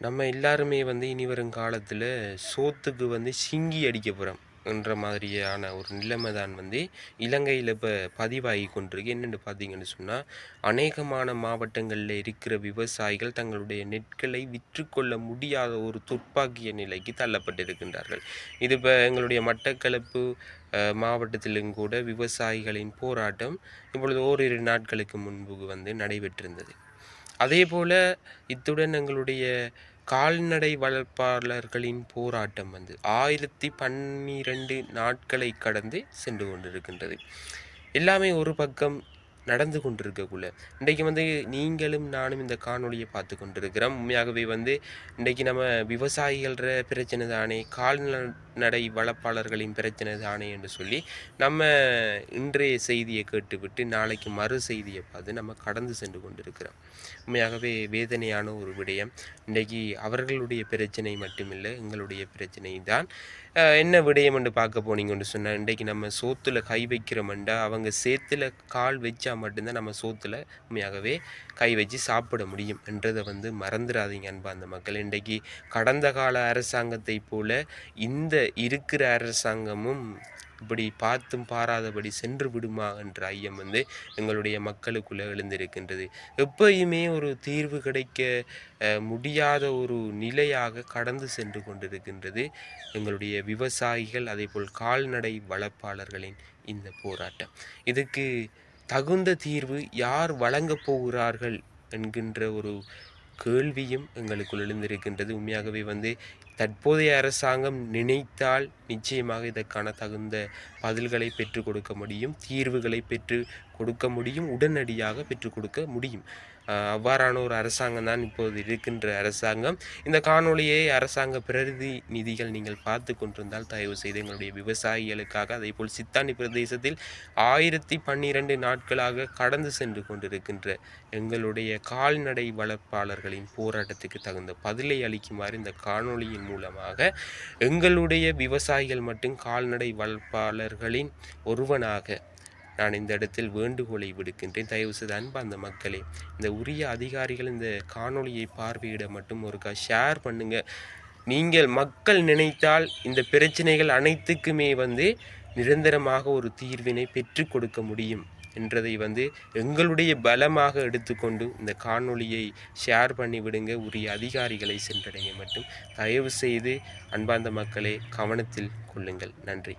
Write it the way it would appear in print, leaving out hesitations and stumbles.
நம்ம எல்லாருமே இனி வரும் காலத்தில் சோத்துக்கு சிங்கி அடிக்க போகிறோம் என்ற மாதிரியான ஒரு நிலைமை தான் இலங்கையில் இப்போ பதிவாகி கொண்டிருக்கு. என்னென்னு பார்த்தீங்கன்னு சொன்னால், அநேகமான மாவட்டங்களில் இருக்கிற விவசாயிகள் தங்களுடைய நெற்களை விற்றுக்கொள்ள முடியாத ஒரு துர்ப்பாக்கிய நிலைக்கு தள்ளப்பட்டிருக்கின்றார்கள். இது இப்போ எங்களுடைய மட்டக்களப்பு மாவட்டத்திலும் கூட விவசாயிகளின் போராட்டம் இப்பொழுது ஓரிரு நாட்களுக்கு முன்பு நடைபெற்றிருந்தது. அதே போல இத்துடன் எங்களுடைய கால்நடை வளர்ப்பாளர்களின் போராட்டம் 1012 நாட்களை கடந்து சென்று கொண்டிருக்கின்றது. எல்லாமே ஒரு பக்கம் நடந்து கொண்டிருக்கக்குள்ள இன்றைக்கு நீங்களும் நானும் இந்த காணொலியை பார்த்து கொண்டிருக்கிறோம். உண்மையாகவே இன்றைக்கு நம்ம விவசாயிகள பிரச்சனை தானே, கால்நடை வளர்ப்பாளர்களின் பிரச்சனை தானே என்று சொல்லி நம்ம இன்றைய செய்தியை கேட்டுவிட்டு நாளைக்கு மறு செய்தியை பார்த்து நம்ம கடந்து சென்று கொண்டிருக்கிறோம். உண்மையாகவே வேதனையான ஒரு விடயம். இன்றைக்கு அவர்களுடைய பிரச்சனை மட்டுமில்லை, எங்களுடைய பிரச்சனை தான். என்ன விடயம் என்று பார்க்க போனீங்கன்னு சொன்னால், இன்றைக்கு நம்ம சோத்தில் கை வைக்கிறோம்ண்டா அவங்க சேத்துல கால் வச்சா மட்டும்தான் நம்ம சோத்தில் உண்மையாகவே கை வச்சு சாப்பிட முடியும் என்றதை மறந்துடாதீங்க அன்பார்ந்த மக்கள். இன்றைக்கு கடந்த கால அரசாங்கத்தை போல இந்த இருக்கிற அரசாங்கமும் இப்படி பார்த்தும் பாராதபடி சென்று விடுமா என்ற ஐயம் எங்களுடைய மக்களுக்குள்ளே எழுந்திருக்கின்றது. எப்பயுமே ஒரு தீர்வு கிடைக்க முடியாத ஒரு நிலையாக கடந்து சென்று கொண்டிருக்கின்றது எங்களுடைய விவசாயிகள், அதேபோல் கால்நடை வளர்ப்பாளர்களின் இந்த போராட்டம். இதுக்கு தகுந்த தீர்வு யார் வழங்கப் போகிறார்கள் என்கின்ற ஒரு கேள்வியும் எங்களுக்குள் எழுந்திருக்கின்றது. உண்மையாகவே தற்போதைய அரசாங்கம் நினைத்தால் நிச்சயமாக இதற்கான தகுந்த பதில்களை பெற்றுக் கொடுக்க முடியும், தீர்வுகளை பெற்று கொடுக்க முடியும், உடனடியாக பெற்றுக் கொடுக்க முடியும். அவ்வாறான ஒரு அரசாங்கம் தான் இப்போது இருக்கின்ற அரசாங்கம். இந்த காணொலியை அரசாங்க பிரதிநிதிகள் நீங்கள் பார்த்து கொண்டிருந்தால் தயவு செய்து எங்களுடைய விவசாயிகளுக்காக, அதே போல் சித்தானி பிரதேசத்தில் 1012 நாட்களாக கடந்து சென்று கொண்டிருக்கின்ற எங்களுடைய கால்நடை வளர்ப்பாளர்களின் போராட்டத்துக்கு தகுந்த பதிலை அளிக்குமாறு இந்த காணொலியின் மூலமாக எங்களுடைய விவசாயிகள் மற்றும் கால்நடை வளர்ப்பாளர்களின் ஒருவனாக நான் இந்த இடத்தில் வேண்டுகோளை விடுக்கின்றேன். தயவு செய்து அன்பார்ந்த மக்களே, இந்த உரிய அதிகாரிகள் இந்த காணொலியை பார்வையிட மட்டும் ஒருக்கா ஷேர் பண்ணுங்க. நீங்கள் மக்கள் நினைத்தால் இந்த பிரச்சனைகள் அனைத்துக்குமே நிரந்தரமாக ஒரு தீர்வினை பெற்று கொடுக்க முடியும் என்றதை எங்களுடைய பலமாக எடுத்துக்கொண்டு இந்த காணொலியை ஷேர் பண்ணி விடுங்க. உரிய அதிகாரிகளை சென்றடைய மட்டும் தயவு செய்து அன்பார்ந்த மக்களே கவனத்தில் கொள்ளுங்கள். நன்றி.